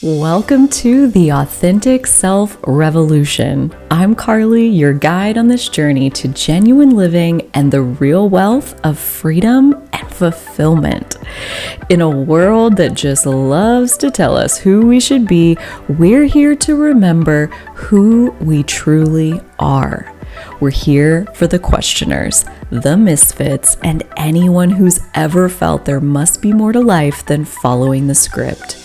Welcome to the Authentic Self Revolution. I'm Carly, your guide on this journey to genuine living and the real wealth of freedom and fulfillment. In a world that just loves to tell us who we should be, we're here to remember who we truly are. We're here for the questioners, the misfits, and anyone who's ever felt there must be more to life than following the script.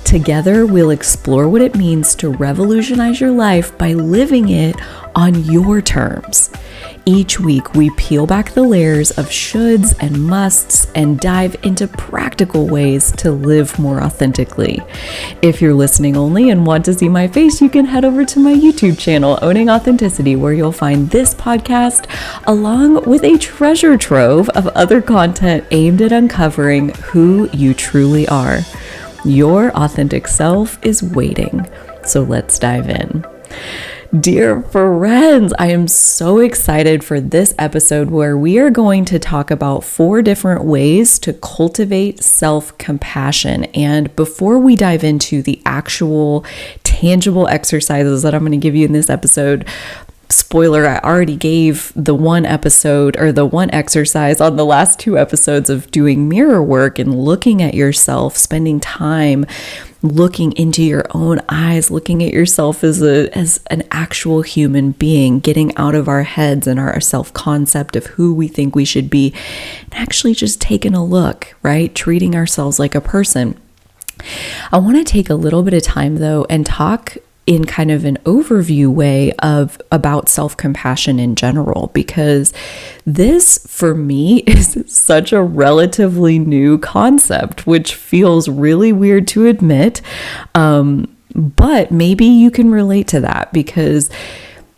Together, we'll explore what it means to revolutionize your life by living it on your terms. Each week, we peel back the layers of shoulds and musts and dive into practical ways to live more authentically. If you're listening only and want to see my face, you can head over to my YouTube channel, Owning Authenticity, where you'll find this podcast along with a treasure trove of other content aimed at uncovering who you truly are. Your authentic self is waiting, so let's dive in. Dear friends, I am so excited for this episode where we are going to talk about 4 different ways to cultivate self-compassion. And before we dive into the actual tangible exercises that I'm going to give you in this episode, spoiler, I already gave the one episode or the one exercise on the last 2 episodes of doing mirror work and looking at yourself, spending time looking into your own eyes, looking at yourself as an actual human being, getting out of our heads and our self-concept of who we think we should be, and actually just taking a look, right? Treating ourselves like a person. I want to take a little bit of time though and talk in kind of an overview way about self-compassion in general, because this for me is such a relatively new concept, which feels really weird to admit. But maybe you can relate to that, because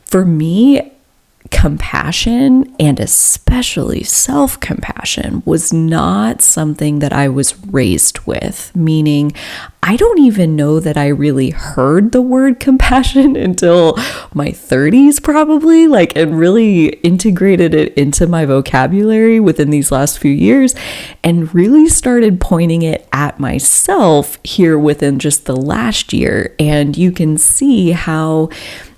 for me, compassion, and especially self-compassion, was not something that I was raised with, meaning I don't even know that I really heard the word compassion until my 30s probably, and really integrated it into my vocabulary within these last few years, and really started pointing it at myself here within just the last year. And you can see how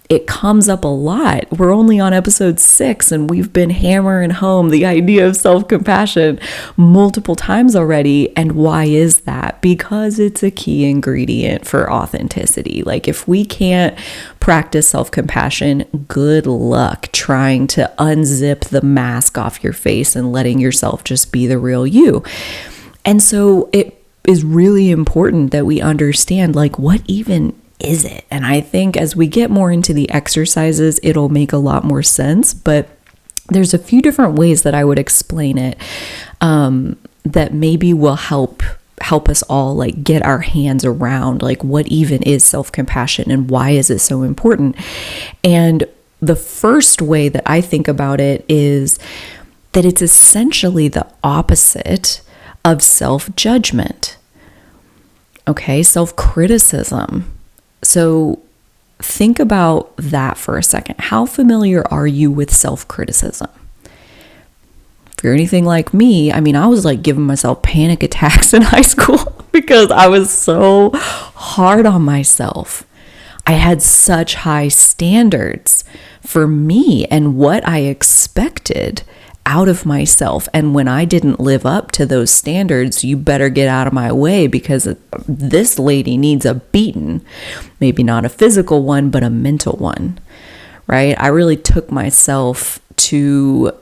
it comes up a lot. We're only on episode 6 and we've been hammering home the idea of self-compassion multiple times already. And why is that? Because it's a key ingredient for authenticity. If we can't practice self-compassion, good luck trying to unzip the mask off your face and letting yourself just be the real you. And so it is really important that we understand what even is it? And I think as we get more into the exercises, it'll make a lot more sense. But there's a few different ways that I would explain it that maybe will help us all get our hands around what even is self-compassion and why is it so important. And the first way that I think about it is that it's essentially the opposite of self-judgment. Okay, self-criticism. So think about that for a second. How familiar are you with self-criticism? If you're anything like me, I was giving myself panic attacks in high school because I was so hard on myself. I had such high standards for me and what I expected out of myself. And when I didn't live up to those standards, you better get out of my way because this lady needs a beating. Maybe not a physical one, but a mental one, right? I really took myself to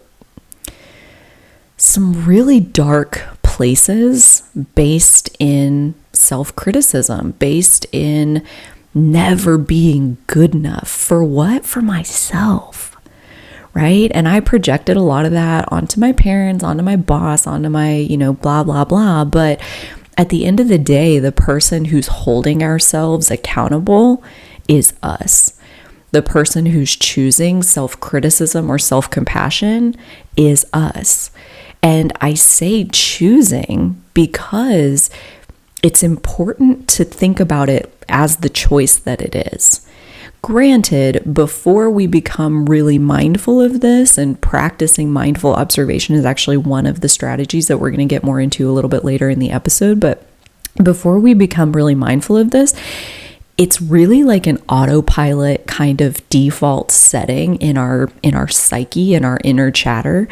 some really dark places based in self-criticism, based in never being good enough. For what? For myself. Right? And I projected a lot of that onto my parents, onto my boss, onto my, blah, blah, blah. But at the end of the day, the person who's holding ourselves accountable is us. The person who's choosing self-criticism or self-compassion is us. And I say choosing because it's important to think about it as the choice that it is. Granted, before we become really mindful of this, and practicing mindful observation is actually one of the strategies that we're going to get more into a little bit later in the episode, but before we become really mindful of this, it's really like an autopilot kind of default setting in our psyche, in our inner chatter,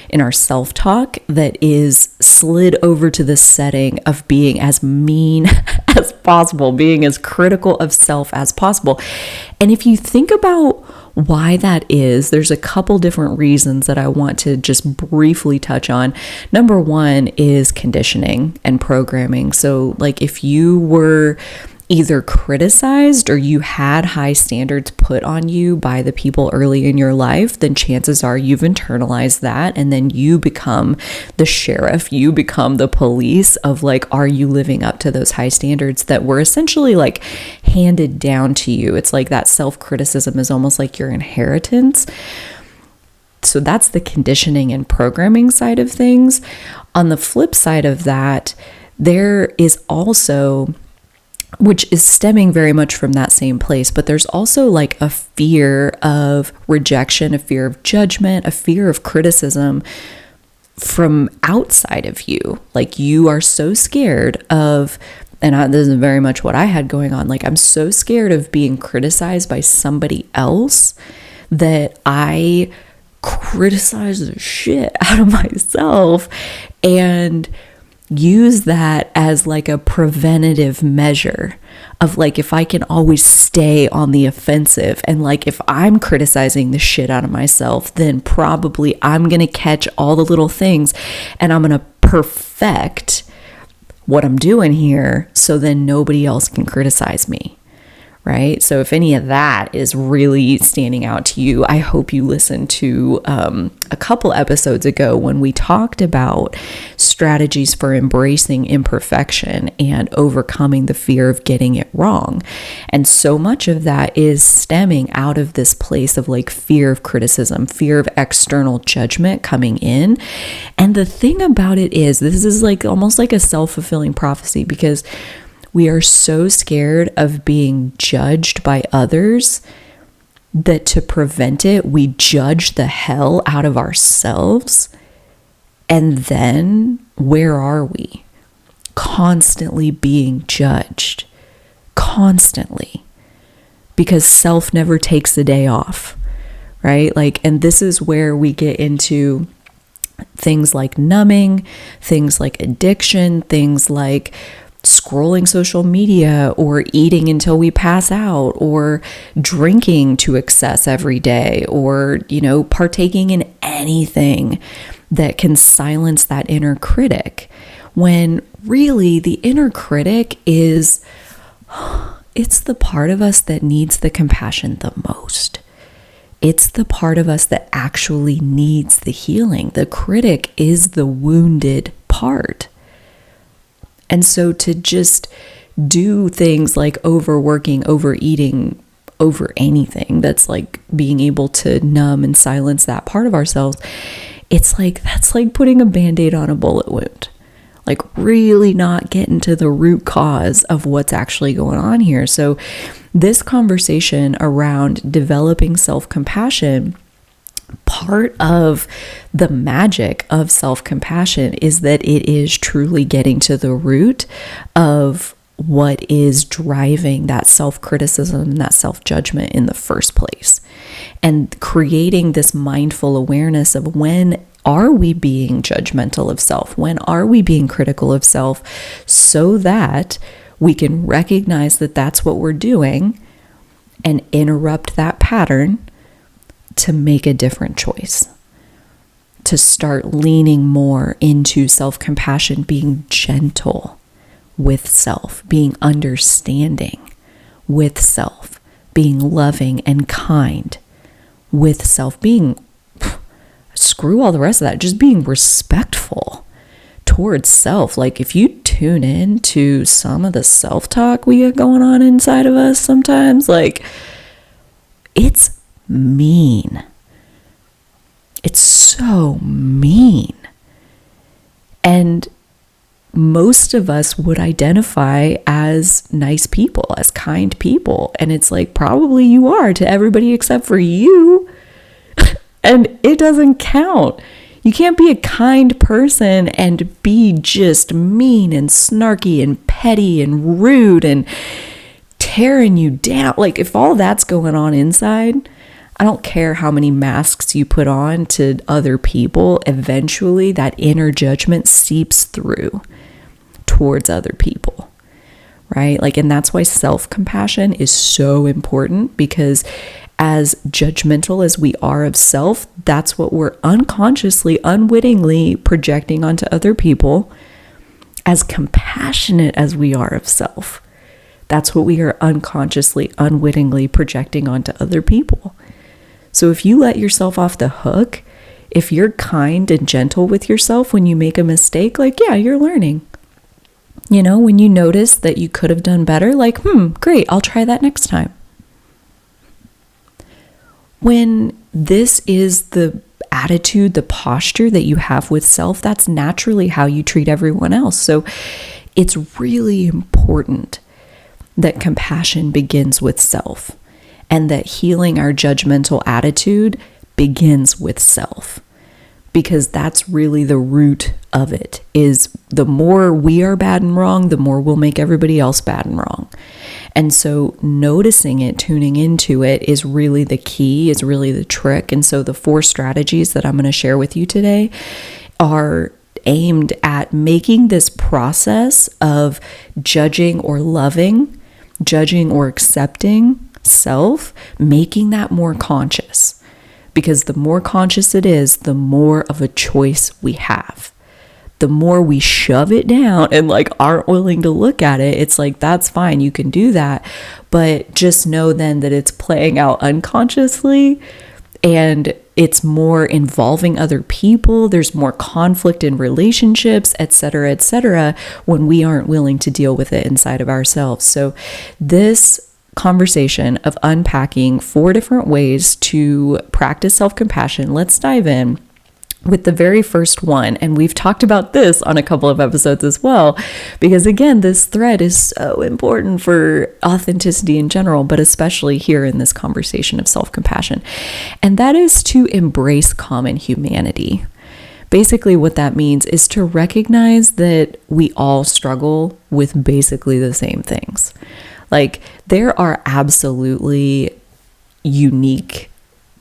in our self-talk, that is slid over to the setting of being as mean as possible, being as critical of self as possible. And if you think about why that is, there's a couple different reasons that I want to just briefly touch on. Number one is conditioning and programming. So like if you were either criticized or you had high standards put on you by the people early in your life, then chances are you've internalized that, and then you become the sheriff, you become the police of like, are you living up to those high standards that were essentially like handed down to you? It's like that self-criticism is almost like your inheritance. So that's the conditioning and programming side of things. On the flip side of that, there is also, which is stemming very much from that same place, but there's also like a fear of rejection, a fear of judgment, a fear of criticism from outside of you. Like you are so scared of, and this is very much what I had going on, like I'm so scared of being criticized by somebody else that I criticize the shit out of myself and use that as like a preventative measure of like, if I can always stay on the offensive, and like if I'm criticizing the shit out of myself, then probably I'm going to catch all the little things and I'm going to perfect what I'm doing here so then nobody else can criticize me. Right? So if any of that is really standing out to you, I hope you listened to a couple episodes ago when we talked about strategies for embracing imperfection and overcoming the fear of getting it wrong. And so much of that is stemming out of this place of like fear of criticism, fear of external judgment coming in. And the thing about it is, this is like almost like a self-fulfilling prophecy, because we are so scared of being judged by others that to prevent it, we judge the hell out of ourselves. And then where are we? Constantly being judged. Constantly. Because self never takes a day off, right? Like, and this is where we get into things like numbing, things like addiction, things like scrolling social media or eating until we pass out or drinking to excess every day or, partaking in anything that can silence that inner critic, when really the inner critic is, it's the part of us that needs the compassion the most. It's the part of us that actually needs the healing. The critic is the wounded part. And so to just do things like overworking, overeating, over anything that's like being able to numb and silence that part of ourselves, it's like, that's like putting a Band-Aid on a bullet wound. Like really not getting to the root cause of what's actually going on here. So this conversation around developing self-compassion, part of the magic of self-compassion is that it is truly getting to the root of what is driving that self-criticism and that self-judgment in the first place. And creating this mindful awareness of, when are we being judgmental of self? When are we being critical of self? So that we can recognize that that's what we're doing and interrupt that pattern to make a different choice, to start leaning more into self-compassion, being gentle with self, being understanding with self, being loving and kind with self, being, screw all the rest of that, just being respectful towards self. Like if you tune in to some of the self-talk we get going on inside of us sometimes, like it's mean. It's so mean. And most of us would identify as nice people, as kind people. And it's like, probably you are to everybody except for you. And it doesn't count. You can't be a kind person and be just mean and snarky and petty and rude and tearing you down. Like, if all that's going on inside, I don't care how many masks you put on to other people, eventually that inner judgment seeps through towards other people, right? Like, and that's why self-compassion is so important, because as judgmental as we are of self, that's what we're unconsciously, unwittingly projecting onto other people. As compassionate as we are of self, that's what we are unconsciously, unwittingly projecting onto other people. So if you let yourself off the hook, if you're kind and gentle with yourself when you make a mistake, like, yeah, you're learning. You know, when you notice that you could have done better, like, great, I'll try that next time. When this is the attitude, the posture that you have with self, that's naturally how you treat everyone else. So it's really important that compassion begins with self, and that healing our judgmental attitude begins with self, because that's really the root of it. Is the more we are bad and wrong, the more we'll make everybody else bad and wrong. And so noticing it, tuning into it is really the key, is really the trick. And so the 4 strategies that I'm going to share with you today are aimed at making this process of judging or loving, judging or accepting self, making that more conscious. Because the more conscious it is, the more of a choice we have. The more we shove it down and like aren't willing to look at it, it's like, that's fine, you can do that. But just know then that it's playing out unconsciously, and it's more involving other people. There's more conflict in relationships, etc., when we aren't willing to deal with it inside of ourselves. So this conversation of unpacking 4 different ways to practice self-compassion, let's dive in with the very first one. And we've talked about this on a couple of episodes as well, because again, this thread is so important for authenticity in general, but especially here in this conversation of self-compassion. And that is to embrace common humanity. Basically, what that means is to recognize that we all struggle with basically the same things. Like, there are absolutely unique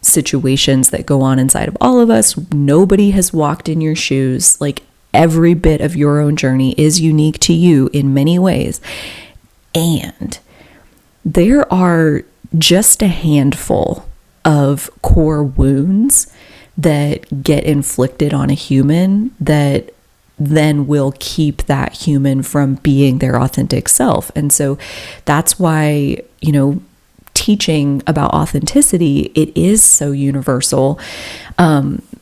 situations that go on inside of all of us. Nobody has walked in your shoes. Like, every bit of your own journey is unique to you in many ways. And there are just a handful of core wounds that get inflicted on a human that then will keep that human from being their authentic self. And so that's why, teaching about authenticity, it is so universal,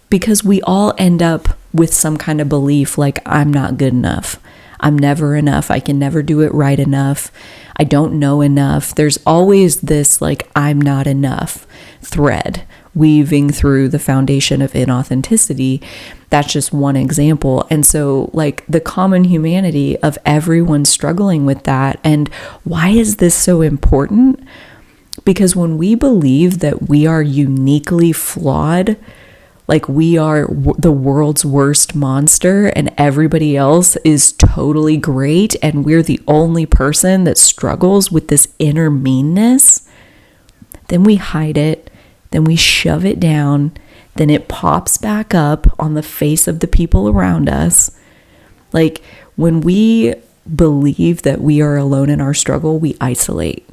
because we all end up with some kind of belief like, I'm not good enough. I'm never enough. I can never do it right enough. I don't know enough. There's always this like, I'm not enough thread weaving through the foundation of inauthenticity. That's just one example. And so like the common humanity of everyone struggling with that. And why is this so important? Because when we believe that we are uniquely flawed, like we are the world's worst monster and everybody else is totally great and we're the only person that struggles with this inner meanness, then we hide it, then we shove it down, then it pops back up on the face of the people around us. Like when we believe that we are alone in our struggle, we isolate.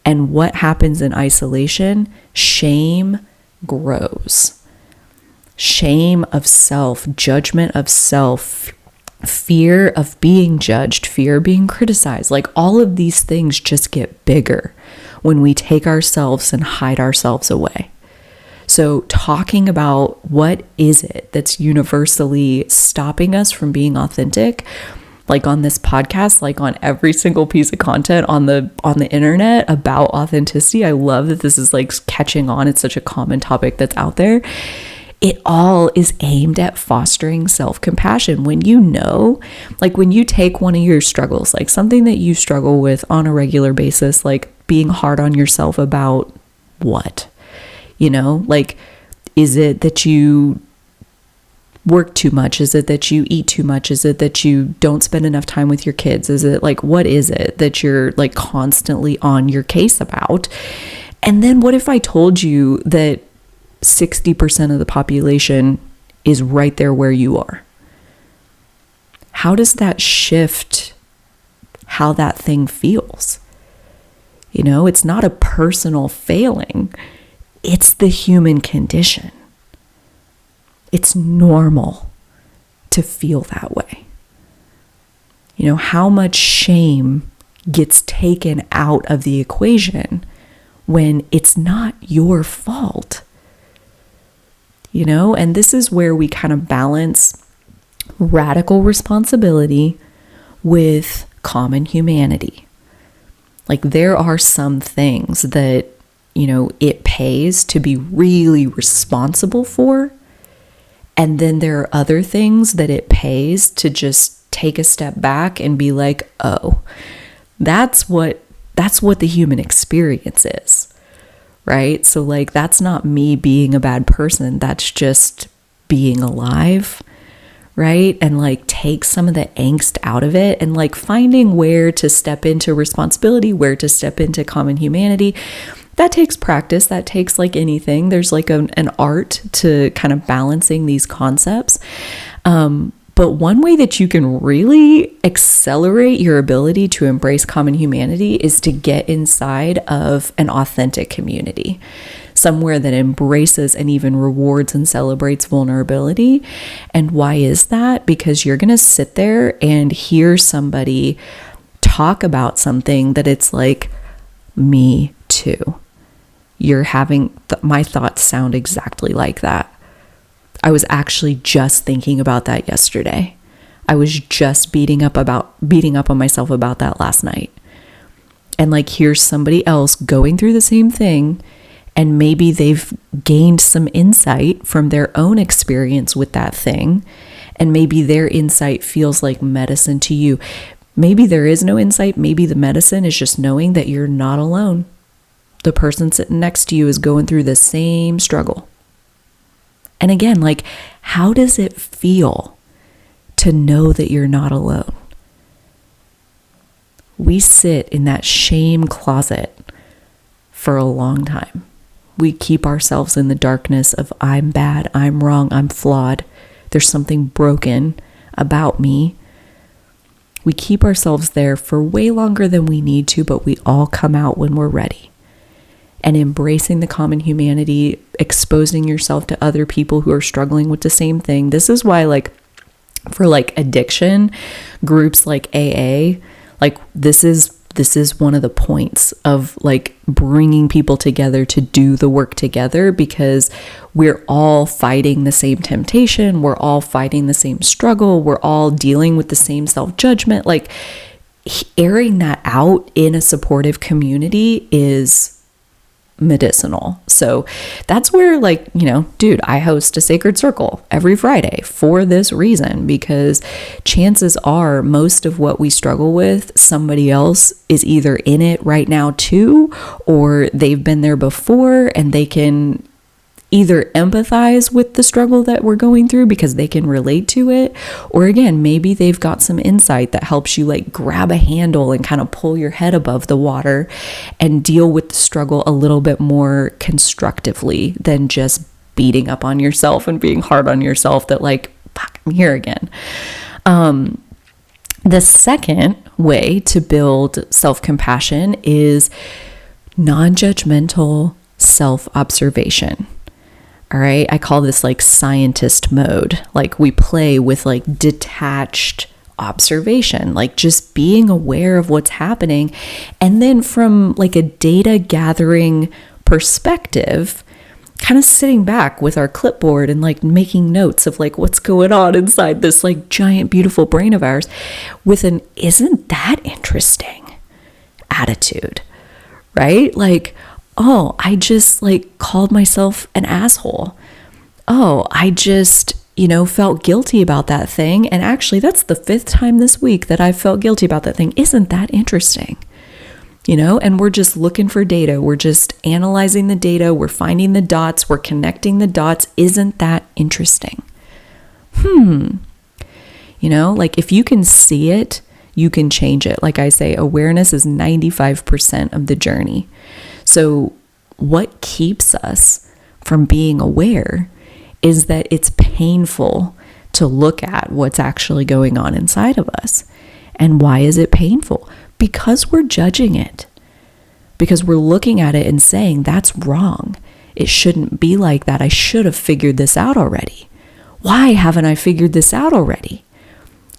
And what happens in isolation? Shame grows. Shame of self, judgment of self, fear of being judged, fear of being criticized. Like all of these things just get bigger when we take ourselves and hide ourselves away. So talking about what is it that's universally stopping us from being authentic, like on this podcast, like on every single piece of content on the internet about authenticity. I love that this is like catching on. It's such a common topic that's out there. It all is aimed at fostering self-compassion. When like when you take one of your struggles, like something that you struggle with on a regular basis, like being hard on yourself about what? Like, is it that you work too much? Is it that you eat too much? Is it that you don't spend enough time with your kids? Is it like, what is it that you're like constantly on your case about? And then what if I told you that 60% of the population is right there where you are? How does that shift how that thing feels? You know, it's not a personal failing. It's the human condition. It's normal to feel that way. You know, how much shame gets taken out of the equation when it's not your fault? You know, and this is where we kind of balance radical responsibility with common humanity. Like, there are some things that, you know, it pays to be really responsible for. And then there are other things that it pays to just take a step back and be like, oh, that's what the human experience is, right? So like, that's not me being a bad person. That's just being alive, right? And like, take some of the angst out of it, and like finding where to step into responsibility, where to step into common humanity. That takes practice. That takes like anything. There's like an art to kind of balancing these concepts. But one way that you can really accelerate your ability to embrace common humanity is to get inside of an authentic community, somewhere that embraces and even rewards and celebrates vulnerability. And why is that? Because you're going to sit there and hear somebody talk about something that it's like, me too. You're having my thoughts sound exactly like that. I was actually just thinking about that yesterday. I was just beating up on myself about that last night. And like, here's somebody else going through the same thing, and maybe they've gained some insight from their own experience with that thing, and maybe their insight feels like medicine to you. Maybe there is no insight. Maybe the medicine is just knowing that you're not alone. The person sitting next to you is going through the same struggle. And again, like, how does it feel to know that you're not alone? We sit in that shame closet for a long time. We keep ourselves in the darkness of, I'm bad, I'm wrong, I'm flawed. There's something broken about me. We keep ourselves there for way longer than we need to, but we all come out when we're ready. And embracing the common humanity, exposing yourself to other people who are struggling with the same thing. This is why, like, for like addiction groups like AA, like this is one of the points of like bringing people together to do the work together, because we're all fighting the same temptation. We're all fighting the same struggle. We're all dealing with the same self-judgment. Like, airing that out in a supportive community is medicinal. So that's where, like, you know, dude, I host a sacred circle every Friday for this reason, because chances are most of what we struggle with, somebody else is either in it right now too, or they've been there before and they can either empathize with the struggle that we're going through because they can relate to it, or again, maybe they've got some insight that helps you like grab a handle and kind of pull your head above the water and deal with the struggle a little bit more constructively than just beating up on yourself and being hard on yourself that like, fuck, I'm here again. The second way to build self-compassion is non-judgmental self-observation. All right. I call this like scientist mode. Like, we play with like detached observation, like just being aware of what's happening. And then from like a data gathering perspective, kind of sitting back with our clipboard and like making notes of like what's going on inside this like giant, beautiful brain of ours with an isn't that interesting attitude, right? Like, oh, I just like called myself an asshole. Oh, I just, felt guilty about that thing. And actually, that's the 5th time this week that I've felt guilty about that thing. Isn't that interesting? And we're just looking for data. We're just analyzing the data. We're finding the dots. We're connecting the dots. Isn't that interesting? like if you can see it, you can change it. Like I say, awareness is 95% of the journey. So what keeps us from being aware is that it's painful to look at what's actually going on inside of us. And why is it painful? Because we're judging it. Because we're looking at it and saying, that's wrong. It shouldn't be like that. I should have figured this out already. Why haven't I figured this out already?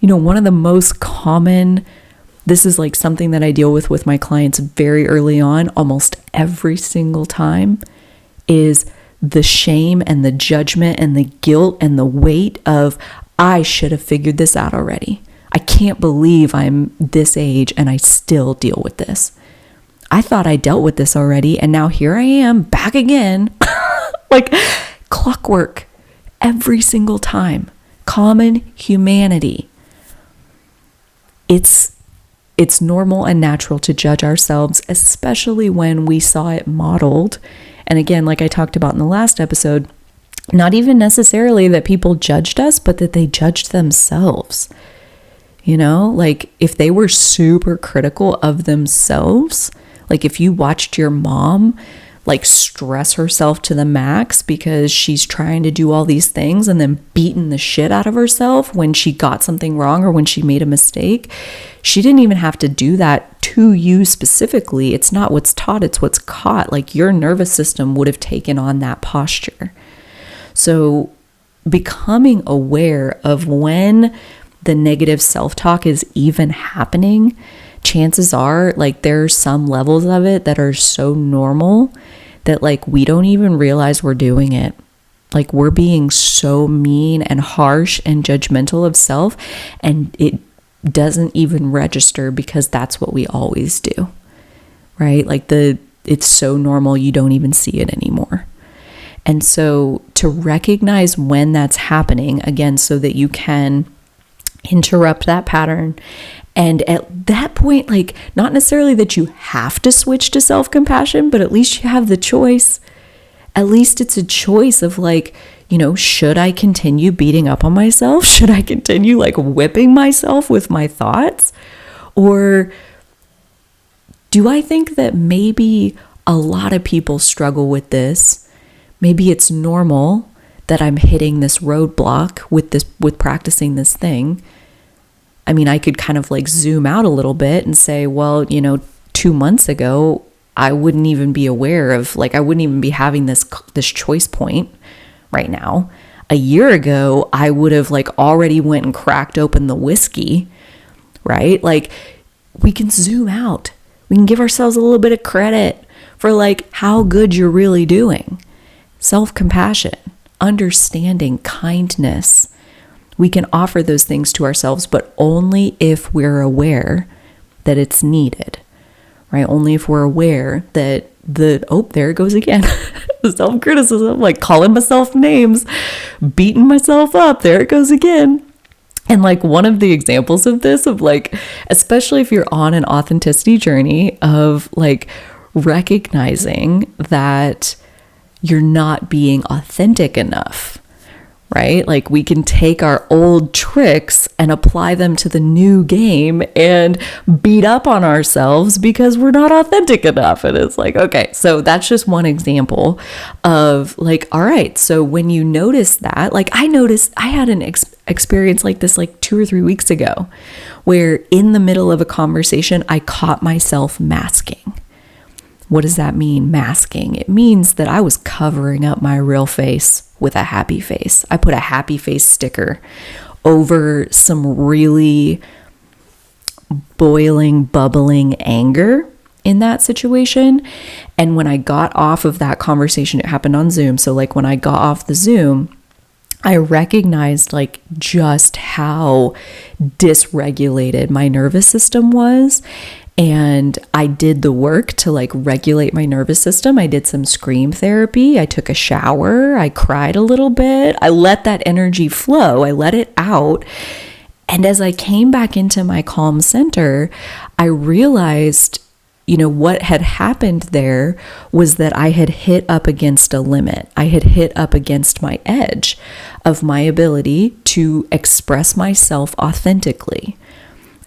One of the most common, this is like something that I deal with my clients very early on, almost every single time, is the shame and the judgment and the guilt and the weight of, I should have figured this out already. I can't believe I'm this age and I still deal with this. I thought I dealt with this already, and now here I am back again. Like clockwork every single time. Common humanity. It's normal and natural to judge ourselves, especially when we saw it modeled. And again, like I talked about in the last episode, not even necessarily that people judged us, but that they judged themselves. Like if they were super critical of themselves, like if you watched your mom like stress herself to the max because she's trying to do all these things and then beating the shit out of herself when she got something wrong or when she made a mistake, she didn't even have to do that to you specifically. It's not what's taught, it's what's caught. Like your nervous system would have taken on that posture. So becoming aware of when the negative self-talk is even happening, chances are like there are some levels of it that are so normal that like we don't even realize we're doing it. Like we're being so mean and harsh and judgmental of self, and it doesn't even register because that's what we always do, right? Like it's so normal you don't even see it anymore. And so to recognize when that's happening, again, so that you can interrupt that pattern. And at that point, like not necessarily that you have to switch to self-compassion, but at least you have the choice. At least it's a choice of like, should I continue beating up on myself? Should I continue like whipping myself with my thoughts? Or do I think that maybe a lot of people struggle with this? Maybe it's normal that I'm hitting this roadblock with practicing this thing. I mean, I could kind of like zoom out a little bit and say, well, 2 months ago, I wouldn't even be aware of, like, I wouldn't even be having this choice point right now. A year ago, I would have like already went and cracked open the whiskey, right? Like we can zoom out. We can give ourselves a little bit of credit for like how good you're really doing. Self-compassion, understanding, kindness. We can offer those things to ourselves, but only if we're aware that it's needed, right? Only if we're aware that there it goes again. Self-criticism, like calling myself names, beating myself up. There it goes again. And like one of the examples of this, of like, especially if you're on an authenticity journey of like recognizing that you're not being authentic enough, right? Like we can take our old tricks and apply them to the new game and beat up on ourselves because we're not authentic enough. And it's like, okay, so that's just one example of like, all right, so when you notice that, like I noticed I had an experience like this like 2 or 3 weeks ago, where in the middle of a conversation, I caught myself masking. What does that mean, masking? It means that I was covering up my real face with a happy face. I put a happy face sticker over some really boiling, bubbling anger in that situation. And when I got off of that conversation, it happened on Zoom. So like when I got off the Zoom, I recognized like just how dysregulated my nervous system was. And I did the work to like regulate my nervous system. I did some scream therapy. I took a shower. I cried a little bit. I let that energy flow. I let it out. And as I came back into my calm center, I realized what had happened there was that I had hit up against a limit. I had hit up against my edge of my ability to express myself authentically.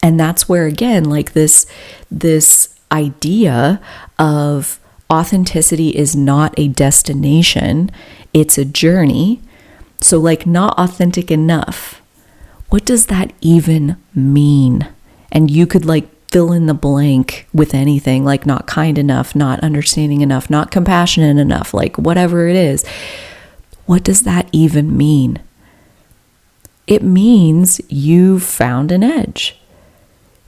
And that's where, again, like this idea of authenticity is not a destination, it's a journey. So like, not authentic enough. What does that even mean? And you could like fill in the blank with anything, like not kind enough, not understanding enough, not compassionate enough, like whatever it is. What does that even mean? It means you found an edge.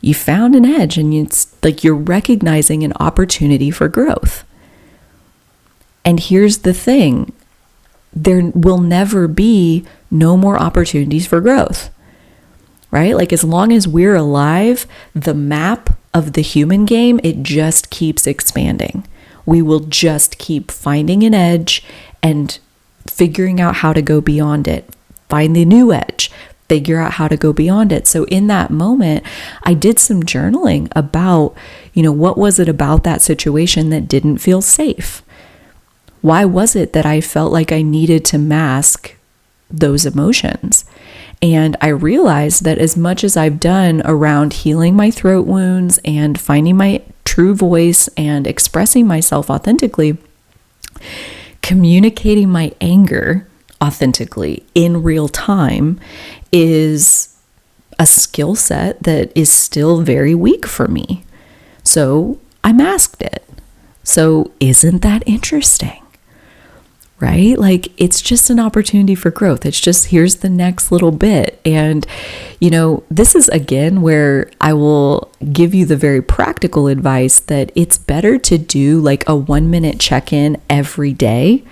You found an edge, and it's like you're recognizing an opportunity for growth. And here's the thing, there will never be no more opportunities for growth. Right? Like, as long as we're alive, the map of the human game, it just keeps expanding. We will just keep finding an edge and figuring out how to go beyond it. Find the new edge, figure out how to go beyond it. So in that moment, I did some journaling about, what was it about that situation that didn't feel safe? Why was it that I felt like I needed to mask those emotions? And I realized that as much as I've done around healing my throat wounds and finding my true voice and expressing myself authentically, communicating my anger authentically in real time is a skill set that is still very weak for me. So I masked it. So isn't that interesting? Right? Like, it's just an opportunity for growth. It's just, here's the next little bit. And, this is again where I will give you the very practical advice that it's better to do like a 1-minute check-in every day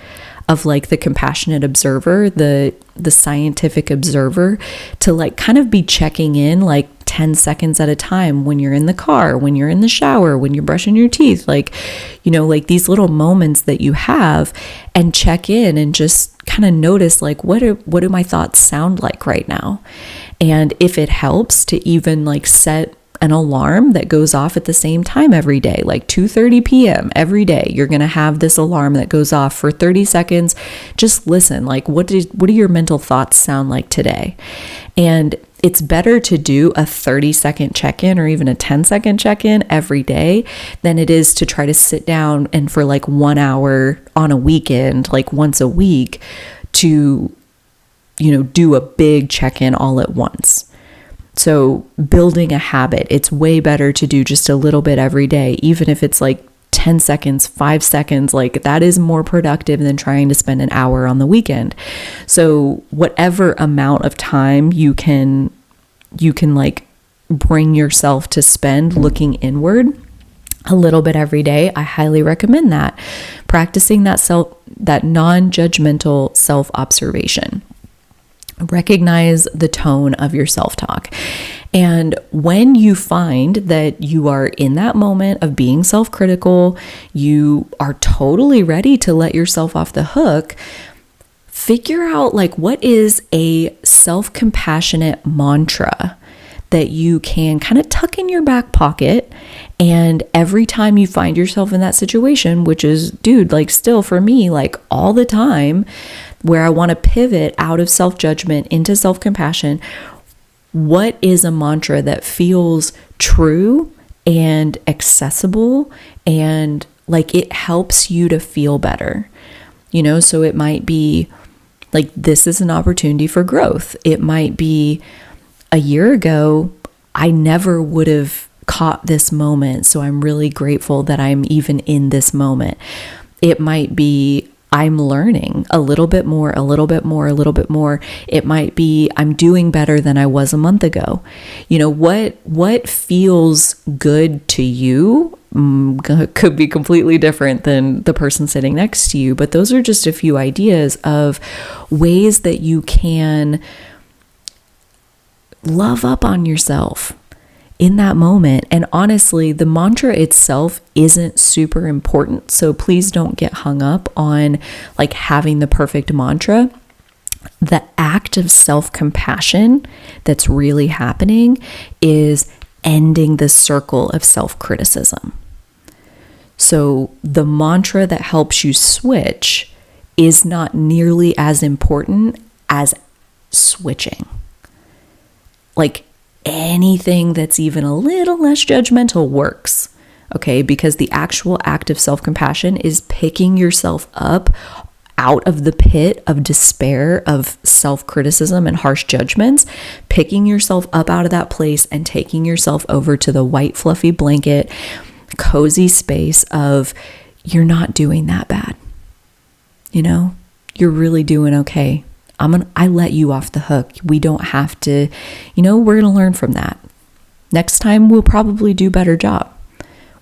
of like the compassionate observer, the scientific observer, to like kind of be checking in like 10 seconds at a time when you're in the car, when you're in the shower, when you're brushing your teeth, like these little moments that you have, and check in and just kind of notice like, what do my thoughts sound like right now? And if it helps to even like set an alarm that goes off at the same time every day, like 2:30 p.m. every day, you're going to have this alarm that goes off for 30 seconds. Just listen, like, what do your mental thoughts sound like today? And it's better to do a 30-second check-in or even a 10-second check-in every day than it is to try to sit down and for like 1 hour on a weekend, like once a week, to, do a big check-in all at once. So building a habit, it's way better to do just a little bit every day, even if it's like 10 seconds, 5 seconds, like that is more productive than trying to spend an hour on the weekend. So whatever amount of time you can like bring yourself to spend looking inward a little bit every day, I highly recommend that. Practicing that non-judgmental self-observation. Recognize the tone of your self-talk. And when you find that you are in that moment of being self-critical, you are totally ready to let yourself off the hook, figure out like, what is a self-compassionate mantra that you can kind of tuck in your back pocket. And every time you find yourself in that situation, which is, dude, like still for me, like all the time, where I want to pivot out of self-judgment into self-compassion, what is a mantra that feels true and accessible and like it helps you to feel better? So it might be like, this is an opportunity for growth. It might be, a year ago, I never would have caught this moment, so I'm really grateful that I'm even in this moment. It might be, I'm learning a little bit more, a little bit more, a little bit more. It might be, I'm doing better than I was a month ago. What feels good to you could be completely different than the person sitting next to you. But those are just a few ideas of ways that you can love up on yourself in that moment. And honestly, the mantra itself isn't super important. So please don't get hung up on like having the perfect mantra. The act of self-compassion that's really happening is ending the circle of self-criticism. So the mantra that helps you switch is not nearly as important as switching. Like anything that's even a little less judgmental works, okay? Because the actual act of self-compassion is picking yourself up out of the pit of despair, of self-criticism and harsh judgments, picking yourself up out of that place and taking yourself over to the white fluffy blanket, cozy space of you're not doing that bad. You know, you're really doing okay. I let you off the hook. We don't have to, we're going to learn from that. Next time we'll probably do a better job.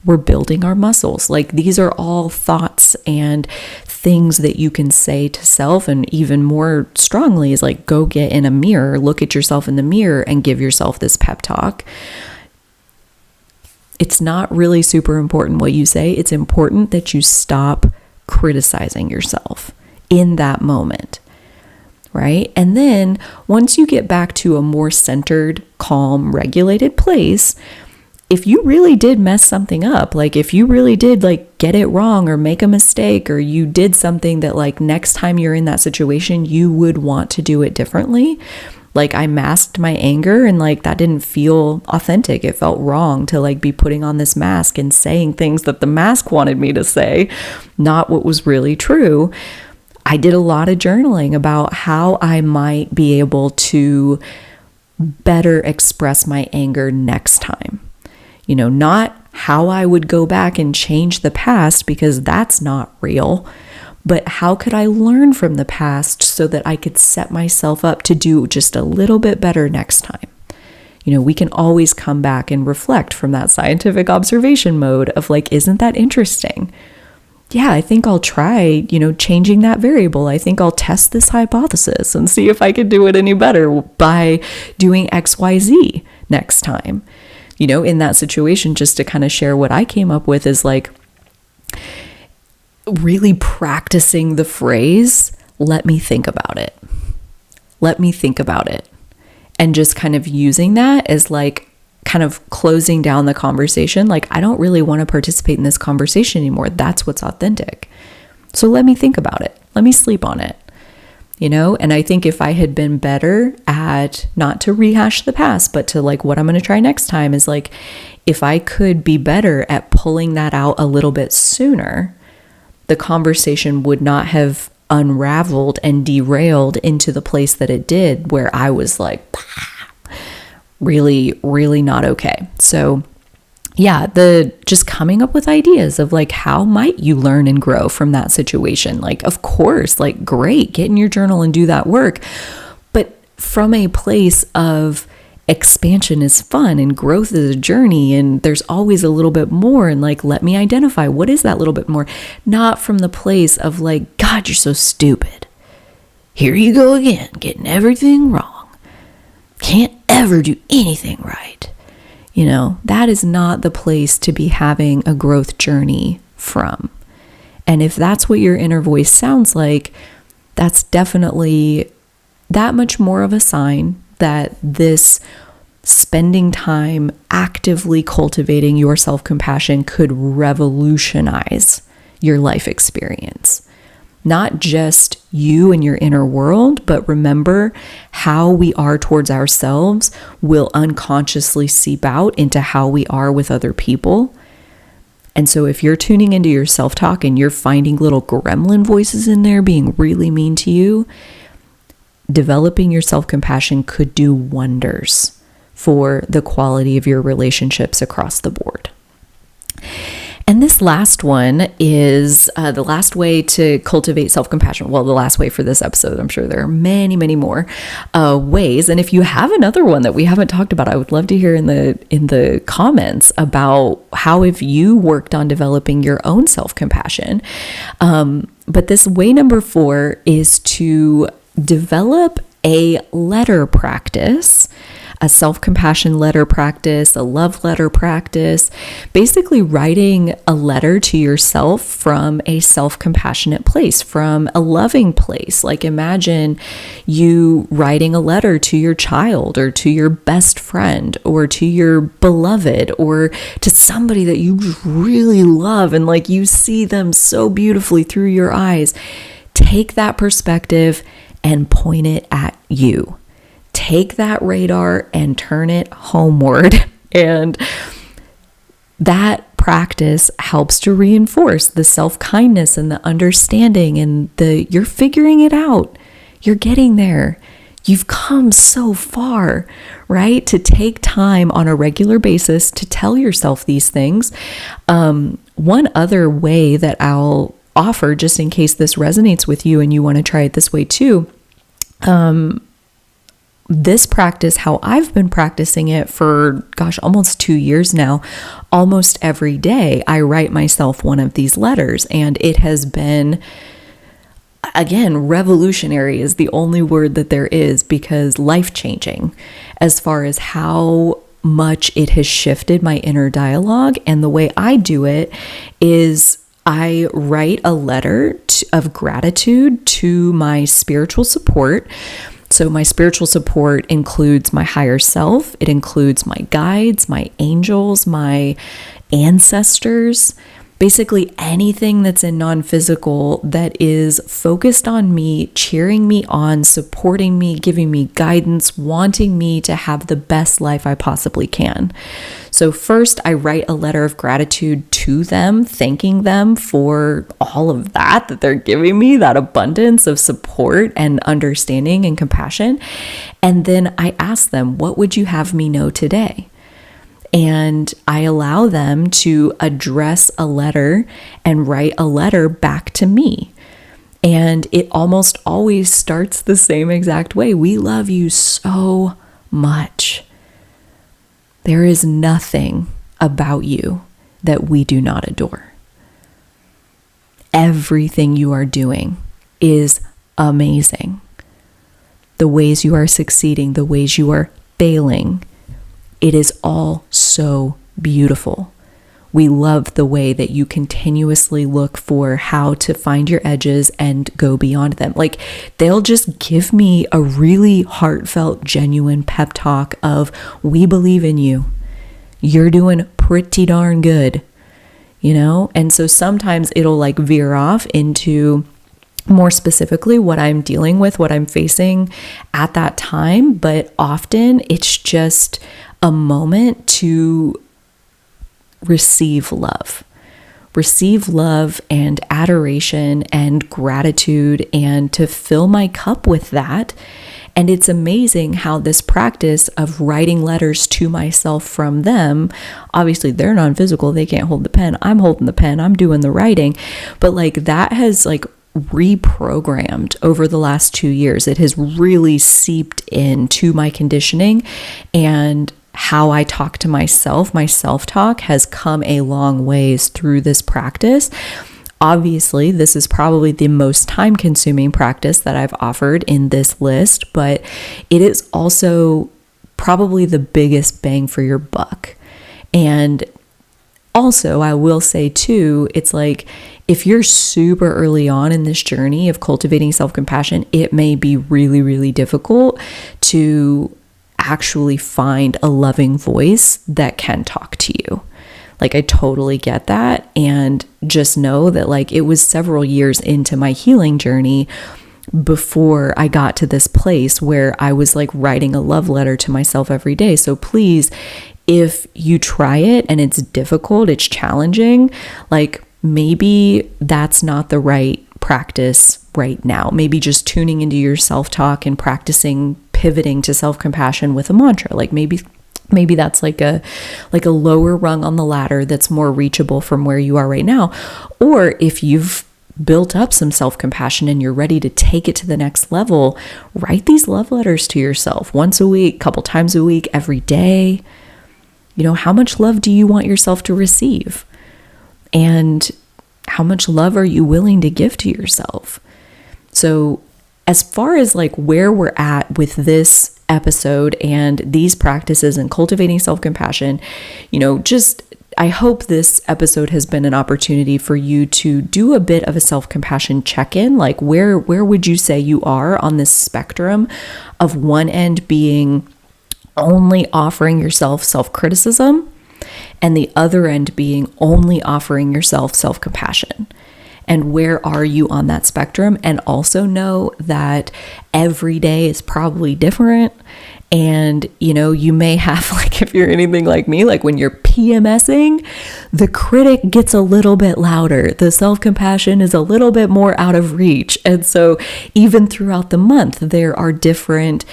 We're building our muscles. Like these are all thoughts and things that you can say to self, and even more strongly is like, go get in a mirror, look at yourself in the mirror and give yourself this pep talk. It's not really super important what you say. It's important that you stop criticizing yourself in that moment, right? And then once you get back to a more centered, calm, regulated place, if you really did mess something up, like if you really did like get it wrong or make a mistake, or you did something that like next time you're in that situation, you would want to do it differently. Like I masked my anger and like that didn't feel authentic. It felt wrong to like be putting on this mask and saying things that the mask wanted me to say, not what was really true. I did a lot of journaling about how I might be able to better express my anger next time. Not how I would go back and change the past, because that's not real, but how could I learn from the past so that I could set myself up to do just a little bit better next time? We can always come back and reflect from that scientific observation mode of like, isn't that interesting? Yeah, I think I'll try, changing that variable. I think I'll test this hypothesis and see if I could do it any better by doing XYZ next time. In that situation, just to kind of share what I came up with is like really practicing the phrase, let me think about it. Let me think about it. And just kind of using that as like kind of closing down the conversation. Like, I don't really want to participate in this conversation anymore. That's what's authentic. So let me think about it. Let me sleep on it. And I think if I had been better at not to rehash the past, but to like what I'm going to try next time is like, if I could be better at pulling that out a little bit sooner, the conversation would not have unraveled and derailed into the place that it did, where I was like, really, really not okay. So yeah, just coming up with ideas of like, how might you learn and grow from that situation? Like, of course, like, great, get in your journal and do that work. But from a place of expansion is fun and growth is a journey, and there's always a little bit more, and like, let me identify what is that little bit more, not from the place of like, God, you're so stupid. Here you go again, getting everything wrong. Can't ever do anything right. That is not the place to be having a growth journey from. And if that's what your inner voice sounds like, that's definitely that much more of a sign that this spending time actively cultivating your self-compassion could revolutionize your life experience. Not just you and your inner world, but remember how we are towards ourselves will unconsciously seep out into how we are with other people. And so if you're tuning into your self-talk and you're finding little gremlin voices in there being really mean to you, developing your self-compassion could do wonders for the quality of your relationships across the board. And this last one is the last way to cultivate self-compassion. Well, the last way for this episode. I'm sure there are many, many more ways. And if you have another one that we haven't talked about, I would love to hear in the comments about how have you worked on developing your own self-compassion. But this way number 4 is to develop a letter practice a self-compassion letter practice, a love letter practice, basically writing a letter to yourself from a self-compassionate place, from a loving place. Like imagine you writing a letter to your child or to your best friend or to your beloved or to somebody that you really love and like you see them so beautifully through your eyes. Take that perspective and point it at you. Take that radar and turn it homeward. And that practice helps to reinforce the self-kindness and the understanding and you're figuring it out. You're getting there. You've come so far, right? To take time on a regular basis to tell yourself these things. One other way that I'll offer, just in case this resonates with you and you want to try it this way too, this practice, how I've been practicing it for, almost 2 years now, almost every day, I write myself one of these letters. And it has been, again, revolutionary is the only word that there is, because life-changing as far as how much it has shifted my inner dialogue. And the way I do it is I write a letter of gratitude to my spiritual support. So my spiritual support includes my higher self. It includes my guides, my angels, my ancestors, basically anything that's in non-physical that is focused on me, cheering me on, supporting me, giving me guidance, wanting me to have the best life I possibly can. So first, I write a letter of gratitude to them, thanking them for all of that they're giving me, that abundance of support and understanding and compassion. And then I ask them, what would you have me know today? And I allow them to address a letter and write a letter back to me. And it almost always starts the same exact way. We love you so much. There is nothing about you that we do not adore. Everything you are doing is amazing. The ways you are succeeding, the ways you are failing, it is all so beautiful. We love the way that you continuously look for how to find your edges and go beyond them. Like they'll just give me a really heartfelt, genuine pep talk of, we believe in you. You're doing pretty darn good, you know? And so sometimes it'll like veer off into more specifically what I'm dealing with, what I'm facing at that time. But often it's just a moment to receive love and adoration and gratitude, and to fill my cup with that. And it's amazing how this practice of writing letters to myself from them, obviously they're non-physical, they can't hold the pen. I'm holding the pen, I'm doing the writing. But like that has like reprogrammed over the last 2 years. It has really seeped into my conditioning, and how I talk to myself, my self-talk has come a long ways through this practice. Obviously, this is probably the most time-consuming practice that I've offered in this list, but it is also probably the biggest bang for your buck. And also, I will say too, it's like if you're super early on in this journey of cultivating self-compassion, it may be really, really difficult to actually find a loving voice that can talk to you. Like I totally get that. And just know that like it was several years into my healing journey before I got to this place where I was like writing a love letter to myself every day. So please, if you try it and it's difficult, it's challenging, like maybe that's not the right practice right now. Maybe just tuning into your self-talk and practicing pivoting to self-compassion with a mantra. Like maybe that's like a lower rung on the ladder that's more reachable from where you are right now. Or if you've built up some self-compassion and you're ready to take it to the next level, write these love letters to yourself once a week, couple times a week, every day. You know, how much love do you want yourself to receive? And how much love are you willing to give to yourself? So as far as like where we're at with this episode and these practices and cultivating self-compassion, I hope this episode has been an opportunity for you to do a bit of a self-compassion check-in. Like where would you say you are on this spectrum of one end being only offering yourself self-criticism and the other end being only offering yourself self-compassion? And where are you on that spectrum? And also know that every day is probably different. And, you may have, like, if you're anything like me, like when you're PMSing, the critic gets a little bit louder. The self-compassion is a little bit more out of reach. And so even throughout the month, there are different,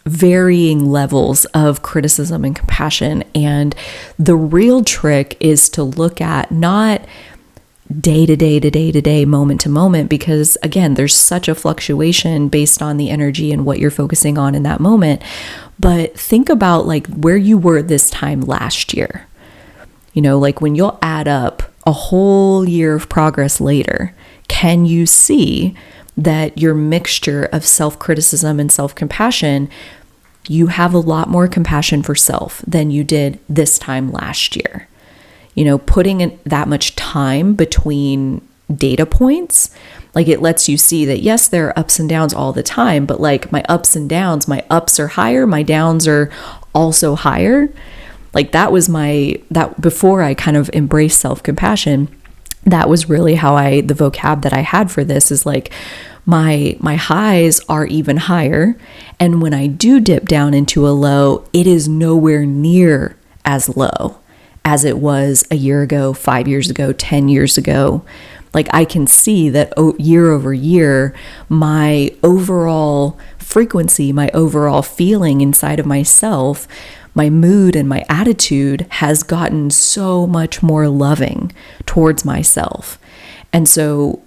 varying levels of criticism and compassion. And the real trick is to look at not day to day, moment to moment, because again, there's such a fluctuation based on the energy and what you're focusing on in that moment. But think about like where you were this time last year. Like when you'll add up a whole year of progress later, can you see that your mixture of self-criticism and self-compassion, you have a lot more compassion for self than you did this time last year? Putting in that much time between data points, like it lets you see that, yes, there are ups and downs all the time, but like my ups and downs, my ups are higher, my downs are also higher. Like that was that before I kind of embraced self-compassion, that was really how the vocab that I had for this is like my highs are even higher. And when I do dip down into a low, it is nowhere near as low as it was a year ago, 5 years ago, 10 years ago. Like I can see that year over year, my overall frequency, my overall feeling inside of myself, my mood and my attitude has gotten so much more loving towards myself. And so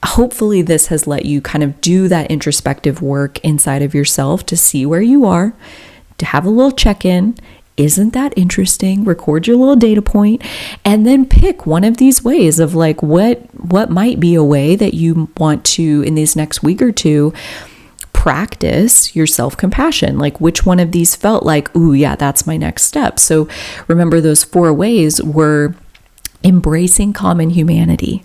hopefully this has let you kind of do that introspective work inside of yourself to see where you are, to have a little check-in. Isn't that interesting? Record your little data point and then pick one of these ways of like what might be a way that you want to, in these next week or two, practice your self-compassion. Like which one of these felt like, ooh, yeah, that's my next step. So remember those 4 ways were embracing common humanity.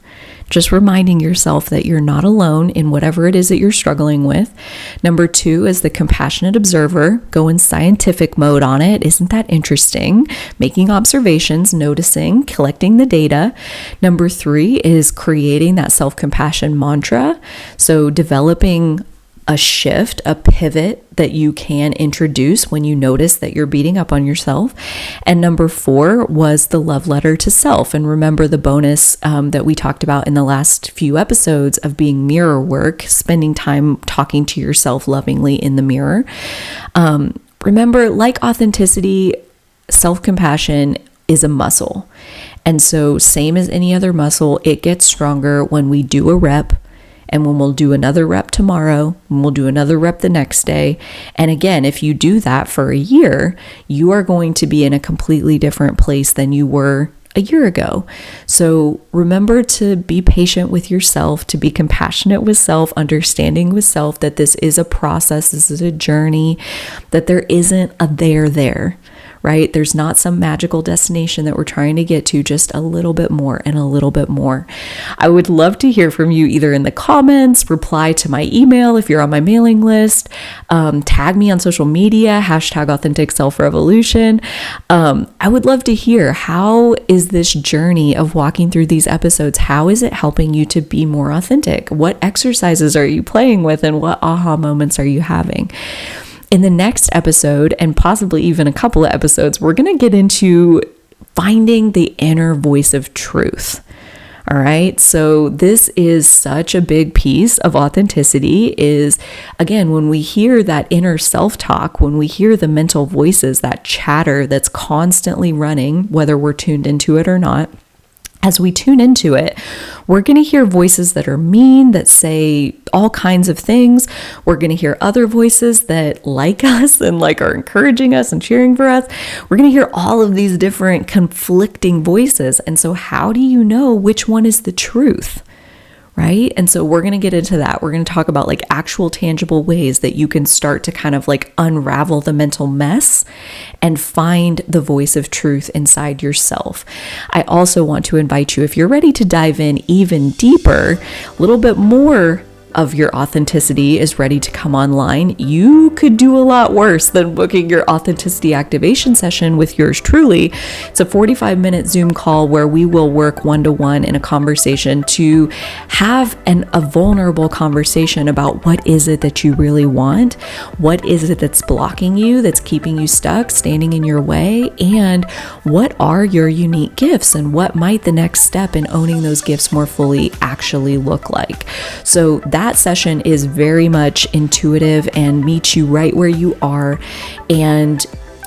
Just reminding yourself that you're not alone in whatever it is that you're struggling with. Number 2 is the compassionate observer. Go in scientific mode on it. Isn't that interesting? Making observations, noticing, collecting the data. Number 3 is creating that self-compassion mantra. So developing a shift, a pivot that you can introduce when you notice that you're beating up on yourself. And number 4 was the love letter to self. And remember the bonus that we talked about in the last few episodes of being mirror work, spending time talking to yourself lovingly in the mirror. Remember, like authenticity, self-compassion is a muscle. And so same as any other muscle, it gets stronger when we do a rep. And when we'll do another rep tomorrow, and we'll do another rep the next day. And again, if you do that for a year, you are going to be in a completely different place than you were a year ago. So remember to be patient with yourself, to be compassionate with self, understanding with self that this is a process, this is a journey, that there isn't a there. Right? There's not some magical destination that we're trying to get to, just a little bit more and a little bit more. I would love to hear from you either in the comments, reply to my email if you're on my mailing list, tag me on social media, #AuthenticSelfRevolution. I would love to hear, how is this journey of walking through these episodes, how is it helping you to be more authentic? What exercises are you playing with and what aha moments are you having? In the next episode, and possibly even a couple of episodes, we're going to get into finding the inner voice of truth. All right. So this is such a big piece of authenticity is, again, when we hear that inner self-talk, when we hear the mental voices, that chatter that's constantly running, whether we're tuned into it or not, as we tune into it, we're going to hear voices that are mean, that say all kinds of things. We're going to hear other voices that like us and like are encouraging us and cheering for us. We're going to hear all of these different conflicting voices. And so how do you know which one is the truth? right? And so we're going to get into that. We're going to talk about like actual tangible ways that you can start to kind of like unravel the mental mess and find the voice of truth inside yourself. I also want to invite you, if you're ready to dive in even deeper, a little bit more of your authenticity is ready to come online, you could do a lot worse than booking your authenticity activation session with yours truly. It's a 45-minute Zoom call where we will work one-to-one in a conversation to have a vulnerable conversation about what is it that you really want, what is it that's blocking you, that's keeping you stuck, standing in your way, and what are your unique gifts and what might the next step in owning those gifts more fully actually look like. So that session is very much intuitive and meets you right where you are and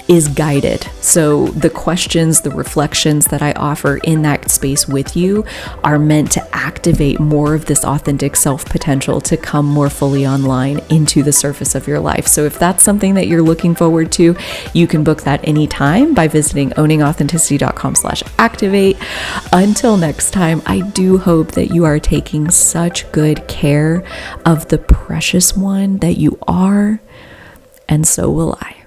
is guided. So the questions, the reflections that I offer in that space with you are meant to activate more of this authentic self potential to come more fully online into the surface of your life. So if that's something that you're looking forward to, you can book that anytime by visiting owningauthenticity.com/activate. Until next time, I do hope that you are taking such good care of the precious one that you are, and so will I.